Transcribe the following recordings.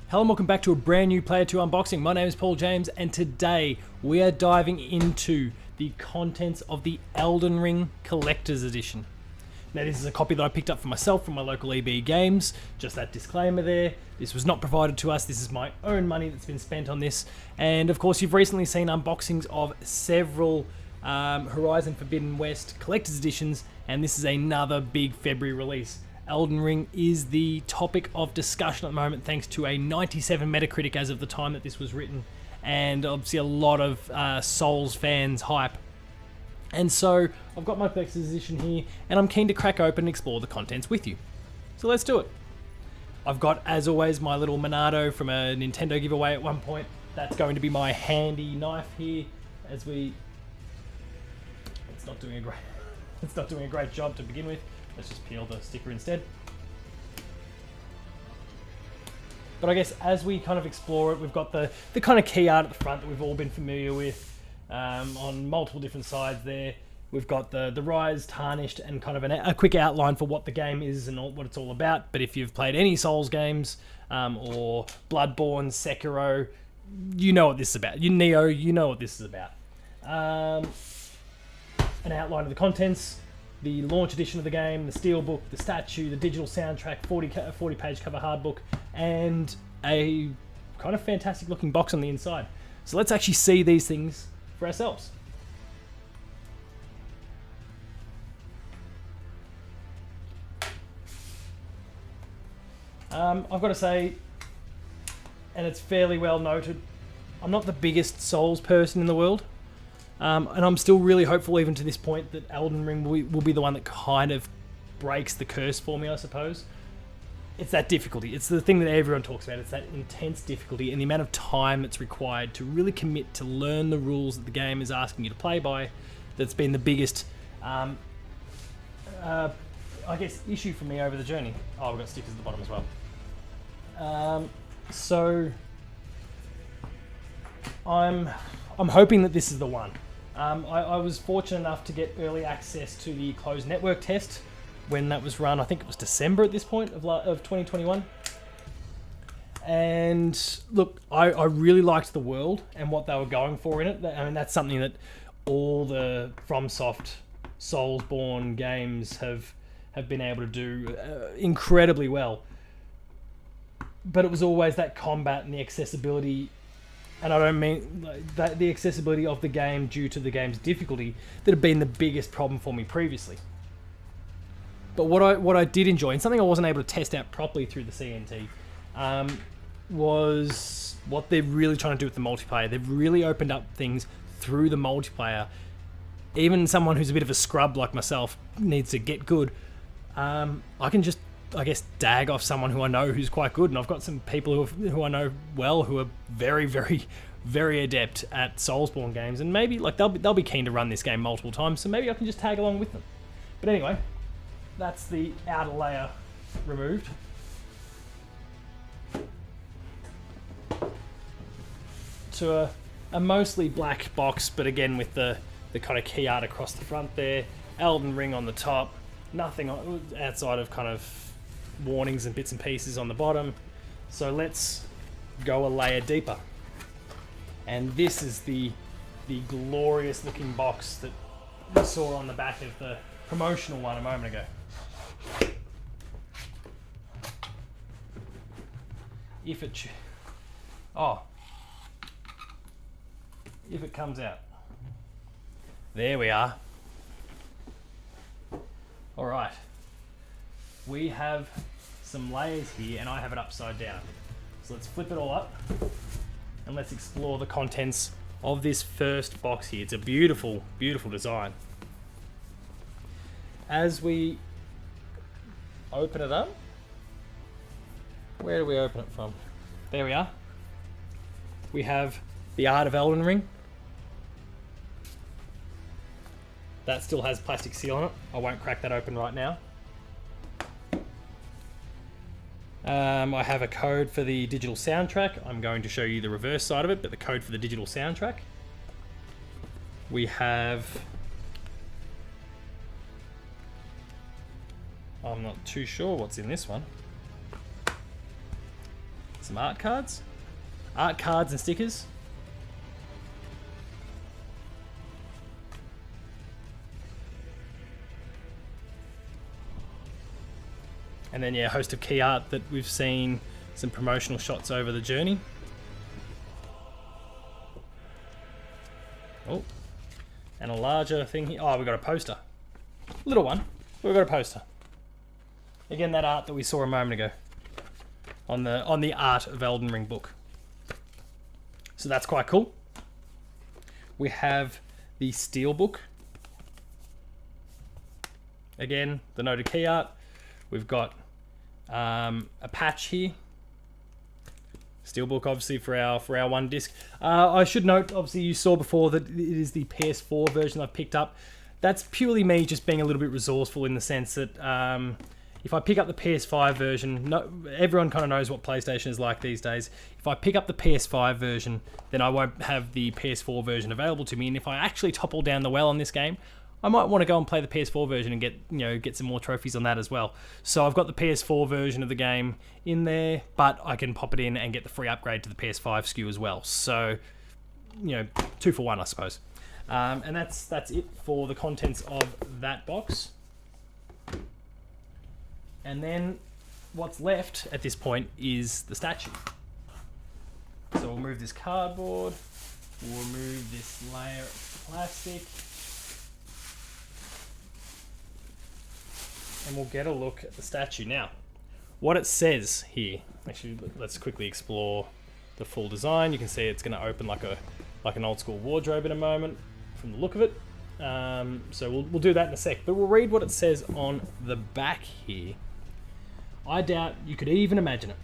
Hello and welcome back to a brand new Player 2 unboxing. My name is Paul James and today we are diving into the contents of the Elden Ring Collector's Edition. Now this is a copy that I picked up for myself from my local EB Games. Just that disclaimer there. This was not provided to us. This is my own money that's been spent on this. And of course you've recently seen unboxings of several Horizon Forbidden West Collector's Editions, and this is another big February release. Elden Ring is the topic of discussion at the moment thanks to a 97 Metacritic as of the time that this was written, and obviously a lot of Souls fans hype. And so I've got my collector's edition here and I'm keen to crack open and explore the contents with you. So let's do it. I've got, as always, my little Monado from a Nintendo giveaway at one point. That's going to be my handy knife here as we... It's not doing a great job to begin with. Let's just peel the sticker instead. But I guess as we kind of explore it, we've got the kind of key art at the front that we've all been familiar with on multiple different sides there. We've got the Rise tarnished and kind of a quick outline for what the game is and what it's all about. But if you've played any Souls games or Bloodborne, Sekiro, you know what this is about. You know what this is about. An outline of the contents, the launch edition of the game, the steelbook, the statue, the digital soundtrack, 40-page cover hardbook, and a kind of fantastic looking box on the inside. So let's actually see these things for ourselves. I've got to say, and it's fairly well noted, I'm not the biggest Souls person in the world. And I'm still really hopeful, even to this point, that Elden Ring will be the one that kind of breaks the curse for me, I suppose. It's that difficulty. It's the thing that everyone talks about. It's that intense difficulty and the amount of time that's required to really commit to learn the rules that the game is asking you to play by. That's been the biggest, I guess, issue for me over the journey. Oh, we've got stickers at the bottom as well. So I'm hoping that this is the one. I was fortunate enough to get early access to the closed network test when that was run. I think it was December at this point of 2021. And look, I really liked the world and what they were going for in it. I mean, that's something that all the FromSoft Soulsborne games have been able to do incredibly well. But it was always that combat and the accessibility. And I don't mean that the accessibility of the game due to the game's difficulty that had been the biggest problem for me previously. But what I did enjoy, and something I wasn't able to test out properly through the CNT, was what they're really trying to do with the multiplayer. They've really opened up things through the multiplayer. Even someone who's a bit of a scrub like myself needs to get good. I can just, I guess, dag off someone who I know who's quite good, and I've got some people who I know well who are very, very, very adept at Soulsborne games, and maybe like they'll be keen to run this game multiple times, so maybe I can just tag along with them. But anyway, that's the outer layer removed. To a mostly black box, but again with the kind of key art across the front there, Elden Ring on the top, nothing outside of kind of warnings and bits and pieces on the bottom. So let's go a layer deeper. And this is the glorious looking box that we saw on the back of the promotional one a moment ago. If it comes out. There we are. All right. We have some layers here and I have it upside down. So let's flip it all up and let's explore the contents of this first box here. It's a beautiful, beautiful design. As we open it up, where do we open it from? There we are. We have the art of Elden Ring. That still has plastic seal on it. I won't crack that open right now. I have a code for the digital soundtrack. I'm going to show you the reverse side of it, but the code for the digital soundtrack. We have... I'm not too sure what's in this one. Some art cards. Art cards and stickers. And then, yeah, a host of key art that we've seen some promotional shots over the journey. Oh, and a larger thing here. Oh, we got a poster. Little one. We've got a poster. Again, that art that we saw a moment ago on the Art of Elden Ring book. So that's quite cool. We have the Steelbook. Again, the noted key art. We've got a patch here. Steelbook, obviously, for our one disc. I should note, obviously, you saw before that it is the PS4 version I've picked up. That's purely me just being a little bit resourceful in the sense that if I pick up the PS5 version, everyone kind of knows what PlayStation is like these days. If I pick up the PS5 version, then I won't have the PS4 version available to me. And if I actually topple down the well on this game, I might want to go and play the PS4 version and get some more trophies on that as well. So I've got the PS4 version of the game in there, but I can pop it in and get the free upgrade to the PS5 SKU as well. So, 2 for 1, I suppose. And that's it for the contents of that box. And then what's left at this point is the statue. So we'll move this cardboard. We'll remove this layer of plastic. And we'll get a look at the statue. Now, what it says here, actually, let's quickly explore the full design. You can see it's going to open like an old school wardrobe in a moment from the look of it. So we'll do that in a sec, but we'll read what it says on the back here. I doubt you could even imagine it.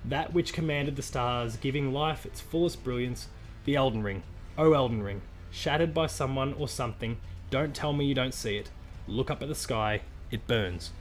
That which commanded the stars, giving life its fullest brilliance, the Elden Ring. Oh, Elden Ring, shattered by someone or something. Don't tell me you don't see it. Look up at the sky. It burns.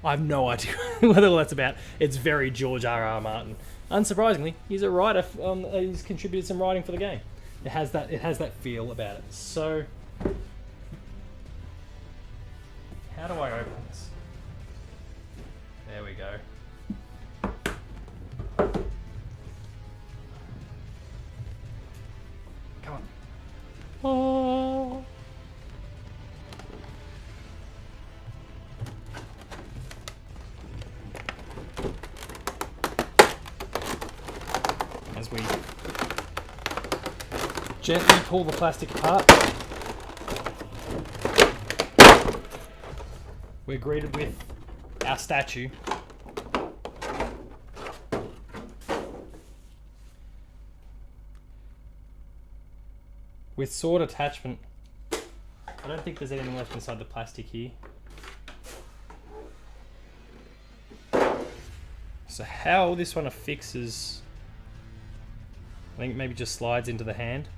I have no idea what all that's about. It's very George R.R. Martin. Unsurprisingly, he's a writer. He's contributed some writing for the game. It has that feel about it. So, how do I open this? There we go. Come on. Oh. As we gently pull the plastic apart, we're greeted with our statue. With sword attachment. I don't think there's anything left inside the plastic here. So how this one affixes, I think it maybe just slides into the hand.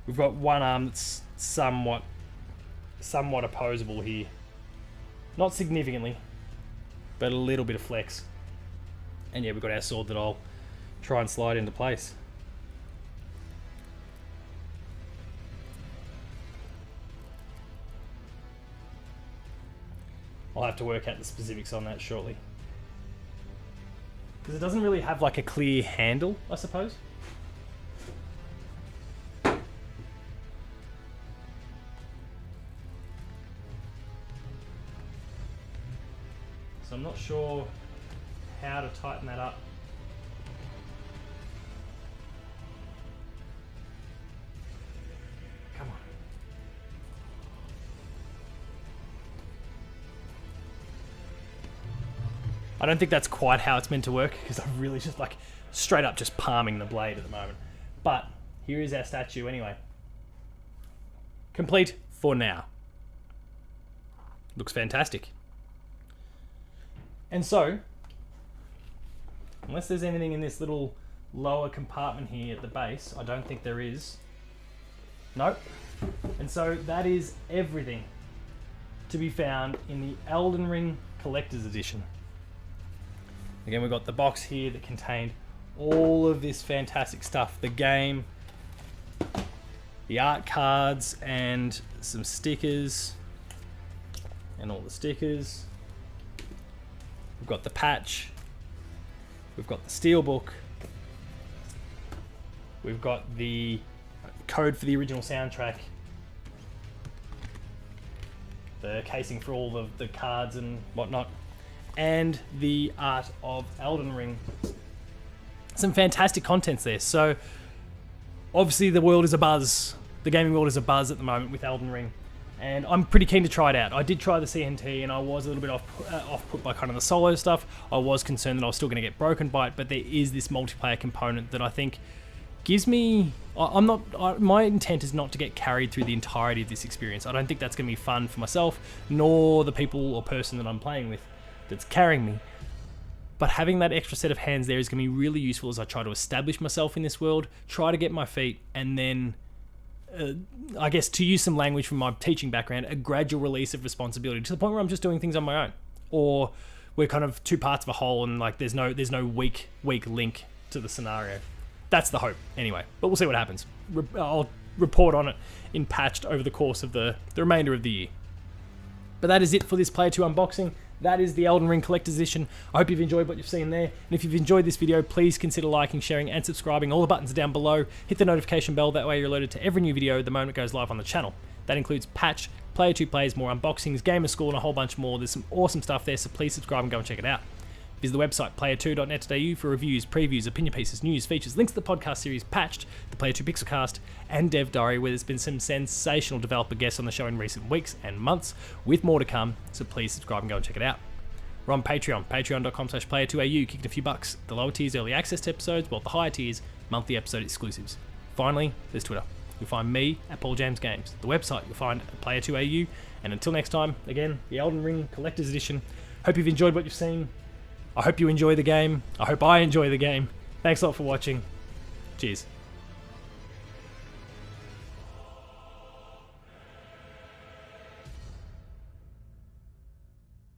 We've got one arm that's somewhat opposable here. Not significantly, but a little bit of flex. And yeah, we've got our sword that I'll try and slide into place. I'll have to work out the specifics on that shortly. Because it doesn't really have like a clear handle, I suppose. So I'm not sure how to tighten that up. Come on. I don't think that's quite how it's meant to work, because I'm really just like straight up just palming the blade at the moment. But here is our statue anyway. Complete for now. Looks fantastic. And so, unless there's anything in this little lower compartment here at the base, I don't think there is. Nope. And so that is everything to be found in the Elden Ring Collector's Edition. Again, we've got the box here that contained all of this fantastic stuff. The game, the art cards, and some stickers. And all the stickers. We've got the patch. We've got the steelbook. We've got the code for the original soundtrack. The casing for all of the cards and whatnot. And the art of Elden Ring. Some fantastic contents there. So, obviously the world is abuzz. The gaming world is abuzz at the moment with Elden Ring. And I'm pretty keen to try it out. I did try the CNT and I was a little bit off put by kind of the solo stuff. I was concerned that I was still going to get broken by it, but there is this multiplayer component that I think gives me... my intent is not to get carried through the entirety of this experience. I don't think that's going to be fun for myself, nor the people or person that I'm playing with that's carrying me. But having that extra set of hands there is going to be really useful as I try to establish myself in this world, try to get my feet, and then... I guess, to use some language from my teaching background, a gradual release of responsibility to the point where I'm just doing things on my own, or we're kind of two parts of a whole and like there's no weak link to the scenario. That's the hope anyway, but we'll see what happens. I'll report on it in patched over the course of the remainder of the year. But that is it for this Player 2 unboxing. That is the Elden Ring Collector's Edition. I hope you've enjoyed what you've seen there. And if you've enjoyed this video, please consider liking, sharing, and subscribing. All the buttons are down below. Hit the notification bell. That way you're alerted to every new video the moment it goes live on the channel. That includes patch, Player 2 plays, more unboxings, gamer school, and a whole bunch more. There's some awesome stuff there, so please subscribe and go and check it out. Visit the website player2.net.au for reviews, previews, opinion pieces, news, features, links to the podcast series Patched, the Player 2 Pixelcast, and Dev Diary, where there's been some sensational developer guests on the show in recent weeks and months, with more to come, so please subscribe and go and check it out. We're on Patreon, patreon.com/player2au, kicking a few bucks. The lower tiers, early access to episodes, while the higher tiers, monthly episode exclusives. Finally, there's Twitter. You'll find me at Paul James Games. The website you'll find at player2au. And until next time, again, the Elden Ring Collector's Edition. Hope you've enjoyed what you've seen. I hope you enjoy the game. I hope I enjoy the game. Thanks a lot for watching. Cheers.